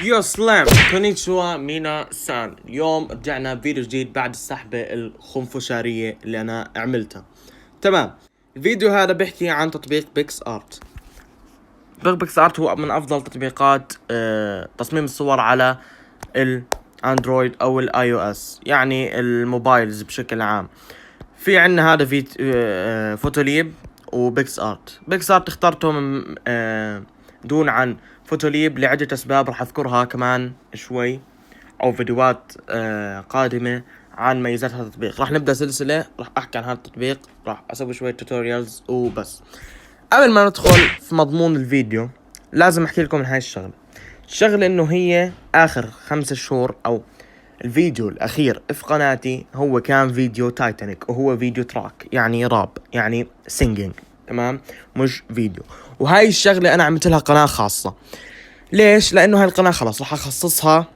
يو سلام كونيتشوا مينا سان. اليوم رجعنا بفيديو جديد بعد السحبة الخنفشارية اللي أنا عملتها. تمام، الفيديو هذا بيحكي عن تطبيق بيكس آرت. تطبيق بيكس آرت هو من أفضل تطبيقات تصميم الصور على الأندرويد أو الآي أو إس، يعني الموبايلز بشكل عام. في عنا هذا فوتوليب وبيكس آرت. بيكس آرت اخترته دون عن فوتوليب لعدة أسباب راح أذكرها كمان شوي، أو فيديوهات قادمة عن ميزات هذا التطبيق. راح نبدأ سلسلة راح أحكي عن هذا التطبيق، راح أسوي شوية توتوريالز وبس. قبل ما ندخل في مضمون الفيديو لازم أحكي لكم عن هاي الشغلة إنه هي آخر 5 شهور أو الفيديو الأخير في قناتي هو كان فيديو تايتانيك، وهو فيديو تراك يعني راب يعني سينجينج، تمام، مش فيديو. وهاي الشغلة أنا عملت لها قناة خاصة. ليش؟ لأنه هاي القناة خلاص راح أخصصها،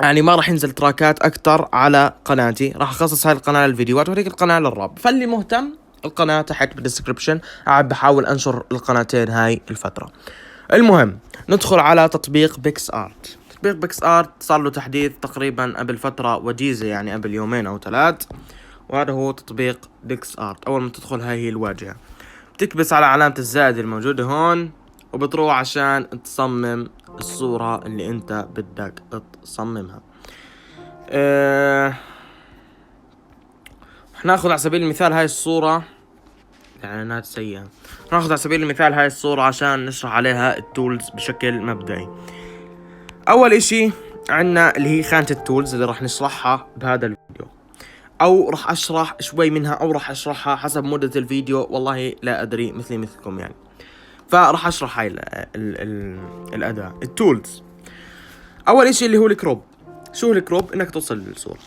يعني ما راح ينزل تراكات أكتر على قناتي، راح أخصص هاي القناة للفيديوهات وهذيك القناة للراب. فاللي مهتم القناة تحت بالديسكريبشن، قاعد بحاول أنشر القناتين هاي الفترة. المهم ندخل على تطبيق بيكس آرت. تطبيق بيكس آرت صار له تحديث تقريبا قبل فترة وجيزة، يعني قبل 2 أو 3. وهذا هو تطبيق بيكس آرت. أول ما تدخل هاي هي الواجهة، بتكبس على علامة الزائد الموجودة هون وبتروح عشان تصمم الصورة اللي انت بدك تصممها. ناخذ على سبيل المثال هاي الصورة، اعلانات سيئة. ناخذ على سبيل المثال هاي الصورة عشان نشرح عليها التولز بشكل مبدئي. اول اشي عنا اللي هي خانة التولز اللي راح نشرحها بهذا الفيديو، او راح اشرح شوي منها، او راح اشرحها حسب مدة الفيديو، والله لا ادري، مثلكم يعني. فراح اشرح هاي الاداة التولز. اول اشي اللي هو الكروب. شو هو الكروب؟ انك توصل للصورة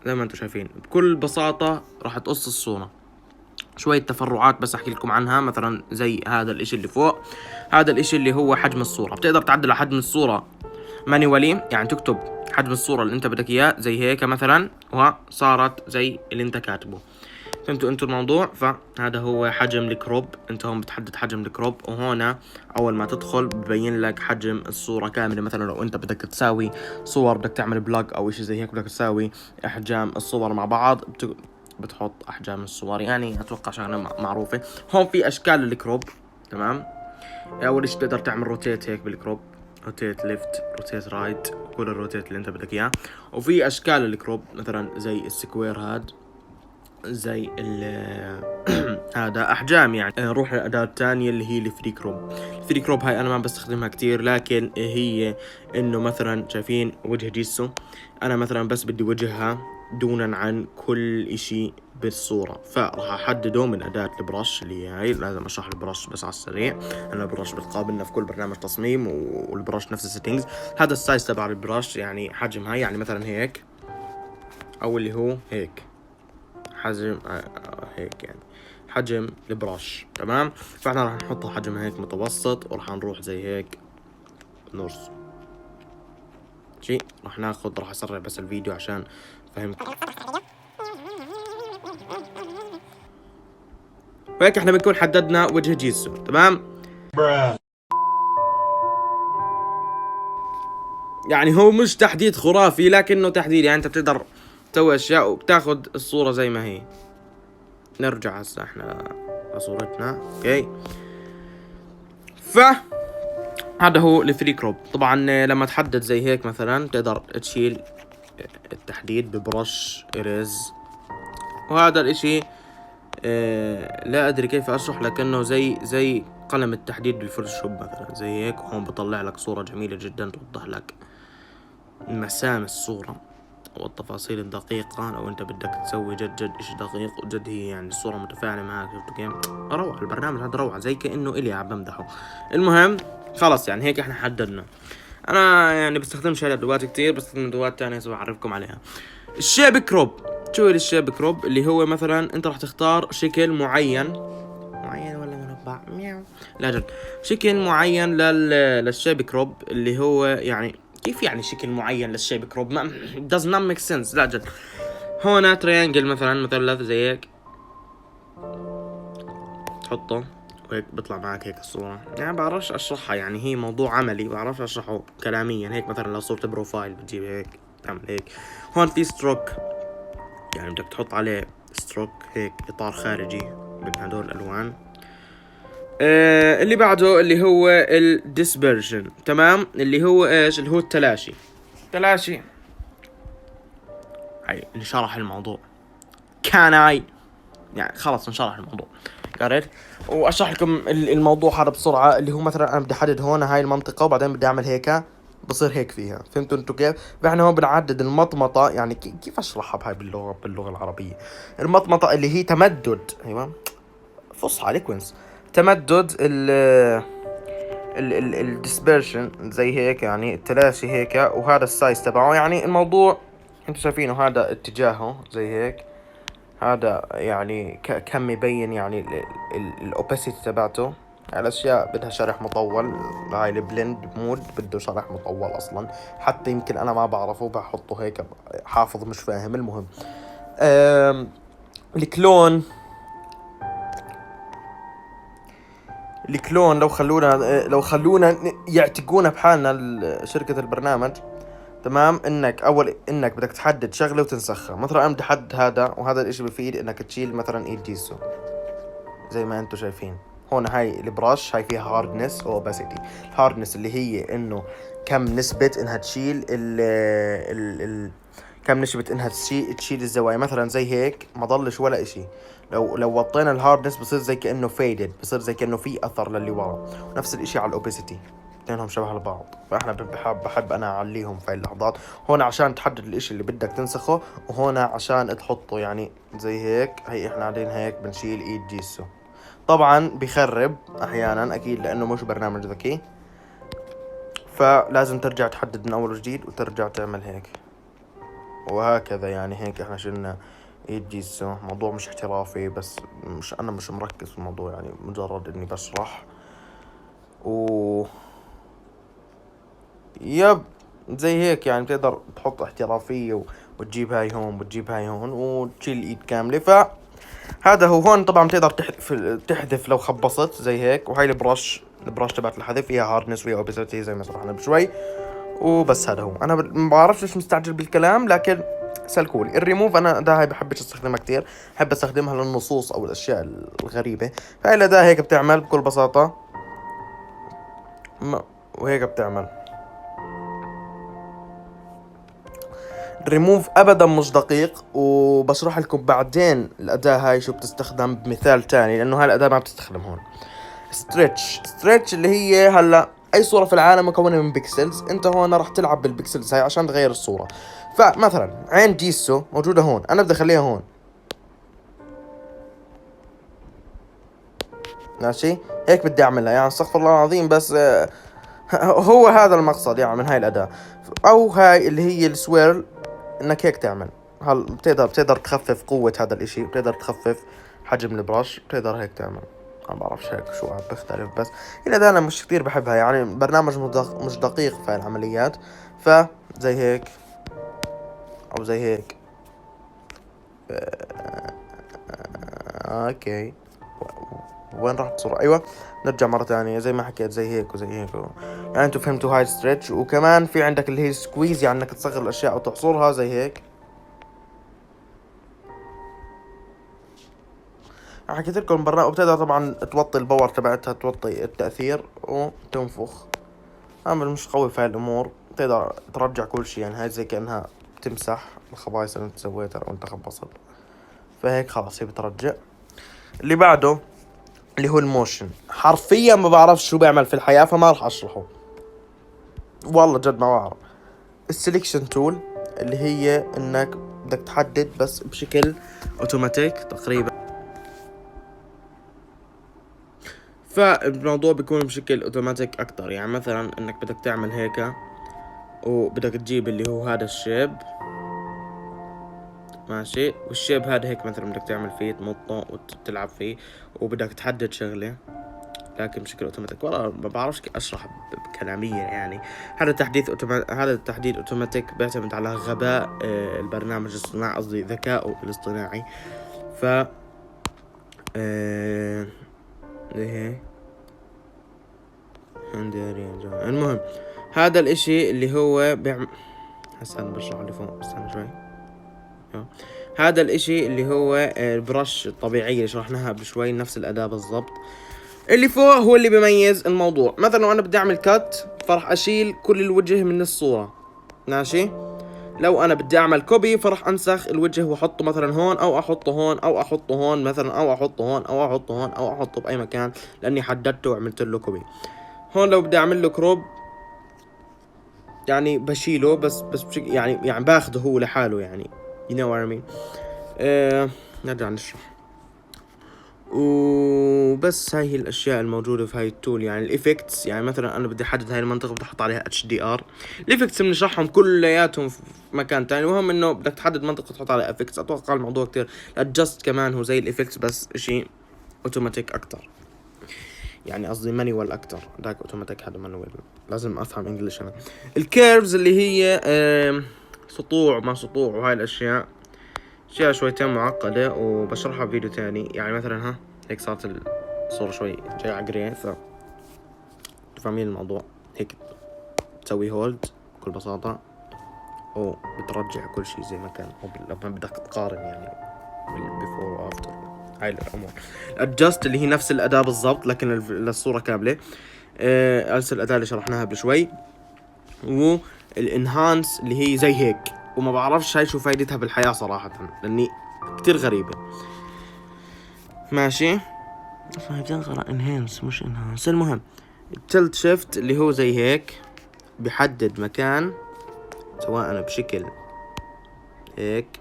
زي ما انتم شايفين بكل بساطة. راح تقص الصورة، شوية تفرعات بس احكي لكم عنها، مثلا زي هذا الاشي اللي فوق. هذا الاشي اللي هو حجم الصورة، بتقدر تعدل على حجم الصورة مانيوالي، يعني تكتب حجم الصورة اللي انت بدك اياه زي هيك مثلا، وصارت زي اللي انت كاتبه. فهمتوا انتوا الموضوع؟ فهذا هو حجم الكروب. انت هون بتحدد حجم الكروب، وهنا اول ما تدخل ببين لك حجم الصورة كاملة. مثلا لو انت بدك تساوي صور، بدك تعمل بلوج او اشي زي هيك، بدك تساوي احجام الصور مع بعض، بتحط احجام الصور، يعني اتوقع شغلة معروفة. هون في اشكال للكروب، تمام. اول اشي بتقدر تعمل روتيت هيك بالكروب، روتيت ليفت، روتيت رايت، كل الروتيت اللي انت بدك اياه. وفي اشكال للكروب مثلا زي السكوير هاد، زي هذا احجام يعني. نروح للاداة الثانية اللي هي الفري كروب. الفري كروب هاي انا ما بستخدمها كتير، لكن هي انه مثلا شايفين وجه جيسو، انا مثلا بس بدي وجهها دونا عن كل اشي بالصورة، فراح احدده من اداة البرش اللي هاي. لازم اشرح البرش بس على السريع. انا البرش بتقابلنا في كل برنامج تصميم، والبرش نفس السيتنجز. هذا السايز تبع البرش، يعني حجم هاي، يعني مثلا هيك، او اللي هو هيك حجم هيك، يعني حجم البراش، تمام. فاحنا راح نحط حجم هيك متوسط، وراح نروح زي هيك نص شيء. راح اسرع بس الفيديو عشان فهمكم. وهيك احنا بنكون حددنا وجه جيسو، تمام. يعني هو مش تحديد خرافي، لكنه تحديد، يعني انت بتقدر تسوي اشياء وبتاخد الصورة زي ما هي. نرجع هسه احنا لصورتنا، اوكي. هذا هو الفري كروب. طبعا لما تحدد زي هيك مثلا تقدر تشيل التحديد ببرش إريز. وهذا الاشي لا ادري كيف اشرح، لكنه زي قلم التحديد بالفوتوشوب مثلا، زي هيك. هون بطلع لك صورة جميلة جدا توضح لك مسام الصورة والتفاصيل الدقيقة. لو انت بدك تسوي جد اشي دقيق وجد، هي يعني الصورة متفاعلة معك. شفتوا كيف روعة البرنامج هذا؟ روعة زي كأنه إلي عم بمدحه. المهم خلص، يعني هيك احنا حددنا. انا يعني بستخدمش هاي الادوات كتير، بستخدم ادوات تانية سوف اعرفكم عليها. الشيب كروب. شو الشيب كروب؟ اللي هو مثلا انت راح تختار شكل معين ولا مربع مياو، لا جد، شكل معين للشيب كروب، اللي هو يعني كيف يعني شكل معين للشيب كروب؟ ما does not make sense. لا جد، هون تريانجل مثلا، مثلث زي هيك تحطه، وهيك بيطلع معك هيك الصورة. يعني بعرفش اشرحها، يعني هي موضوع عملي بعرفش اشرحه كلاميا. هيك مثلا لو صورة بروفايل بتجيب هيك تعمل هيك. هون في ستروك، يعني بدك تحط عليه ستروك هيك اطار خارجي من هدول الالوان. اللي بعده اللي هو الديسبرجن، تمام، اللي هو ايش؟ اللي هو التلاشي. تلاشي هاي اللي شرح الموضوع كان هاي، يعني خلص انشرح الموضوع قريت. واشرح لكم الموضوع هذا بسرعه. اللي هو مثلا انا بدي احدد هون هاي المنطقه وبعدين بدي اعمل هيك، بصير هيك فيها. فهمتوا انتوا كيف؟ فاحنا هون بنعدد المطمطه، يعني كيف اشرحها بهاي باللغه العربيه؟ المطمطه اللي هي تمدد، ايوه فصحى ليكونس، تمدد الديسبرشن زي هيك، يعني التلاشي هيك. وهذا السايز تبعه، يعني الموضوع انتوا شايفينه هذا اتجاهه زي هيك. هذا يعني كم يبين يعني الاوباسيتي تبعته. الاشياء بدها شرح مطول. هاي البلند مود بده شرح مطول اصلا، حتى يمكن انا ما بعرفه بحطه هيك حافظ مش فاهم. المهم الكلون، الكلون لو خلونا يعتقونا بحالنا شركة البرنامج، تمام. انك بدك تحدد شغله وتنسخها. مثلا انا بدي احدد هذا، وهذا الاشي بفيد انك تشيل مثلا ايد جيسو زي ما انتم شايفين هون. هاي البرش هاي فيها هاردنس واوباسيتي. الهاردنس اللي هي انه كم نسبة انها تشيل كم نسبة انها تشيل الزوايا. مثلا زي هيك ما ضلش ولا اشي. لو وطينا الهاردنس بصير زي كأنه فيدد، بصير زي كأنه في اثر للي ورا. ونفس الاشي على الاوباسيتي، اثنينهم شبه لبعض. فاحنا بحب انا اعليهم في اللحظات. هون عشان تحدد الاشي اللي بدك تنسخه، وهون عشان تحطه يعني زي هيك. هي احنا قاعدين هيك بنشيل ايد جيسو. طبعا بيخرب احيانا اكيد لانه مش برنامج ذكي، فلازم ترجع تحدد من اول وجديد وترجع تعمل هيك وهكذا. يعني هيك احنا شلنا ايد جيسو. موضوع مش احترافي، بس انا مش مركز في الموضوع، يعني مجرد اني بشرح. و يب زي هيك يعني بتقدر تحط احترافية وتجيب هاي هون وتجيب هاي هون وتشيل الايد كاملة. هذا هو. هون طبعا بتقدر تحذف لو خبصت زي هيك. وهاي البرش تبعت الحذف فيها هاردنس ويا اوبسيتي زي ما شرحنا بشوي. وبس هذا هو. انا ما بعرفش ليش مستعجل بالكلام، لكن سلكولي. الريموف انا ده هاي بحبش استخدمها كتير، بحب استخدمها للنصوص او الاشياء الغريبة. فهي ده هيك بتعمل بكل بساطة. وهيك بتعمل ريموف. ابدا مش دقيق، وبشرح لكم بعدين الاداة هاي شو بتستخدم بمثال تاني، لانه هاي الاداة ما بتستخدم هون. ستريتش اللي هي هلا اي صورة في العالم مكونة من بيكسلز. انت هون راح تلعب بالبيكسلز هاي عشان تغير الصورة. فمثلا عين جيسو موجودة هون، انا بدي اخليها هون، ماشي. هيك بدي اعملها، يعني استغفر الله العظيم، بس هو هذا المقصد يعني من هاي الاداة. او هاي اللي هي السويرل، انك هيك تعمل. هل بتقدر تخفف قوة هذا الاشي، بتقدر تخفف حجم البرش، بتقدر هيك تعمل. انا بعرفش هيك شو بختلف، بس الى ده انا مش كتير بحبها. يعني برنامج مش دقيق في العمليات. فزي هيك او زي هيك. اوكي وين راحت الصورة؟ ايوه نرجع مرة ثانية زي ما حكيت زي هيك وزي هيك. يعني انتوا فهمتوا هاي ستريتش. وكمان في عندك اللي هي سكويز، يعني انك تصغر الاشياء او تحصرها زي هيك. حكيت لكم برا. وبتقدر طبعا توطي الباور تبعتها، توطي التأثير وتنفخ. عامل مش قوي في هاي الامور. تقدر ترجع كل شيء، يعني هاي زي كأنها تمسح الخبايص اللي انت سويتها او انت خبصت. فهيك خلاص هي بترجع. اللي بعده اللي هو الموشن. حرفيا ما بعرف شو بيعمل في الحياة، فما راح اشرحه. والله جد ما بعرف. السليكشن تول اللي هي انك بدك تحدد بس بشكل اوتوماتيك تقريبا. فالموضوع بيكون بشكل اوتوماتيك اكتر. يعني مثلا انك بدك تعمل هيك، وبدك تجيب اللي هو هذا الشيب، ماشي. والشيب هذا هيك مثلا بدك تعمل فيه تمطه وتلعب فيه، وبدك تحدد شغلة لكن بشكل اوتوماتيك. والله ما بعرفش كيف اشرح بكلامية يعني. هذا التحديد اوتوماتيك بيعتمد على غباء البرنامج الاصطناعي، قصدي ذكائه الاصطناعي. ف اللي هي المهم هذا الاشي اللي هو بيعمل هسه بشرح اللي فوق، استنى شوي. هذا الاشي اللي هو البرش الطبيعية اللي شرحناها بشوي، نفس الاداة بالضبط. اللي فوق هو اللي بيميز الموضوع. مثلا لو انا بدي اعمل كات فراح اشيل كل الوجه من الصورة، ماشي. لو انا بدي اعمل كوبي فراح انسخ الوجه واحطه مثلا هون، او احطه هون، او احطه هون مثلا، او احطه هون، او احطه هون، او احطه باي مكان، لاني حددته وعملت له كوبي. هون لو بدي اعمل له كروب يعني بشيله بس بشكل يعني باخده هو لحاله، يعني you know what I mean. نرجع نشرح. وبس هاي هي الاشياء الموجوده في هاي التول. يعني الافكتس، يعني مثلا انا بدي احدد هاي المنطقه بدي احط عليها HDR. الافكتس بنشرحهم كلياتهم في مكان تاني، وهم انه بدك تحدد منطقه تحط عليها افكتس. اتوقع الموضوع كتير. الادجست كمان هو زي الافكتس بس اشي اوتوماتيك اكتر، يعني قصدي مانيوال اكتر. داك اوتوماتيك هذا مانيوال، لازم افهم انجلش انا. الكيرفز اللي هي سطوع ما سطوع وهاي الاشياء، اشياء شويتين معقدة وبشرحها بفيديو تاني. يعني مثلا هيك صارت الصورة شوي جاي على جري، تفهمين الموضوع. هيك تسوي هولد بكل بساطة وبترجع كل شيء زي ما كان، او لما بدك تقارن يعني بالبيفور وافتر. هاي الامور. الادجست اللي هي نفس الاداة بالضبط لكن للصورة كاملة، نفس الاداة اللي شرحناها بشوي. والانهانس اللي هي زي هيك، وما بعرفش هاي شو فايدتها بالحياة صراحة، لاني كتير غريبة. ماشي. بتنقرا انهانس مش انهانس. المهم التلت شيفت اللي هو زي هيك، بحدد مكان سواء بشكل هيك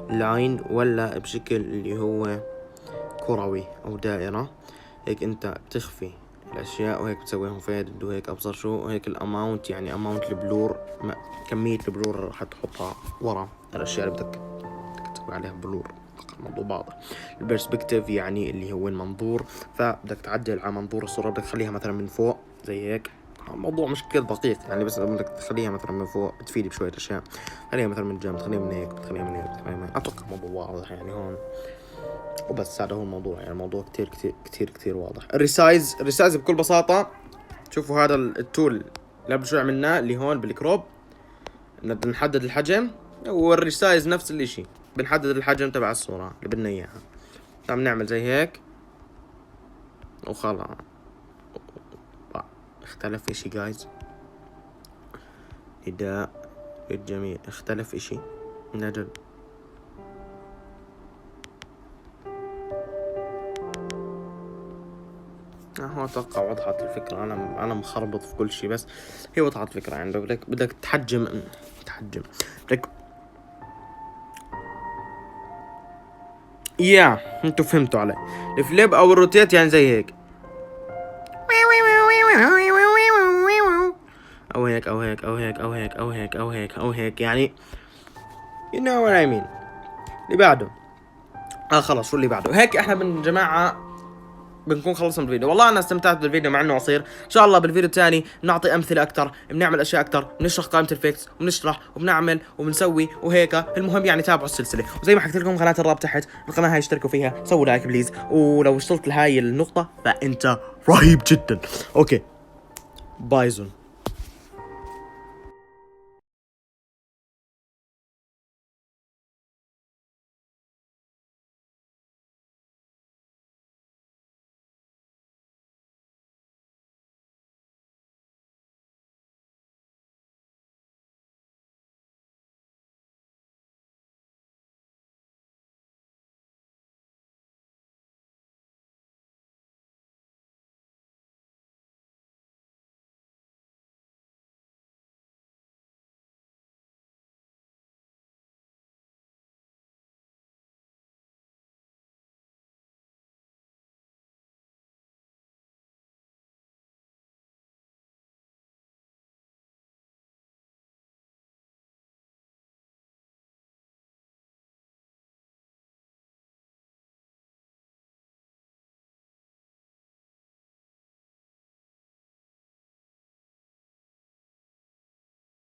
لاين، ولا بشكل اللي هو كروي او دائرة. هيك انت بتخفي الاشياء وهيك بتسويهم فيد وهيك ابصر شو. وهيك الاماونت، يعني اماونت البلور، كمية البلور راح تحطها ورا الاشياء اللي بدك تسوي عليها بلور. الموضوع واضح. البرسبكتيف يعني اللي هو المنظور، فبدك تعدل على منظور الصورة، بدك تخليها مثلا من فوق زي هيك. الموضوع مش كثير دقيق يعني، بس بدك تخليها مثلا من فوق بتفيد بشوية اشياء. خليها مثلا من الجنب، تخليها من هيك، بتخليها من هيك، بتخليها من هيك. اتوقع الموضوع واضح يعني هون. وبس هذا هو الموضوع. يعني الموضوع كتير كتير كتير كتير واضح. الريسايز بكل بساطة، شوفوا هذا التول اللي قبل شوي عملناه اللي هون بالكروب، نحدد الحجم. والريسايز نفس الاشي، بنحدد الحجم تبع الصورة اللي بدنا اياها. طب نعمل زي هيك وخلاص. اختلف اشي جايز، نداء الجميع اختلف اشي من جد. هو اتوقع وضحت الفكرة. انا مخربط في كل شي، بس هي وضحت الفكرة. يعني بدك تحجم بدك انتوا فهمتوا علي. الفليب او الروتيت يعني زي هيك، او هيك او هيك او هيك او هيك او هيك او هيك او هيك، يعني you know what I mean. اللي بعده خلاص. شو اللي بعده؟ هيك احنا من جماعة بنكون خلصنا الفيديو. والله انا استمتعت بالفيديو مع انه قصير. ان شاء الله بالفيديو الثاني بنعطي امثله اكثر، بنعمل اشياء اكثر، بنشرح قائمه الفيكس، وبنشرح وبنعمل وبنسوي وهيك. المهم يعني تابعوا السلسله، وزي ما حكيت لكم قناه الرابط تحت. القناه هاي اشتركوا فيها، سووا لايك بليز. ولو وصلت لهاي النقطه فانت رهيب جدا. اوكي بايزون.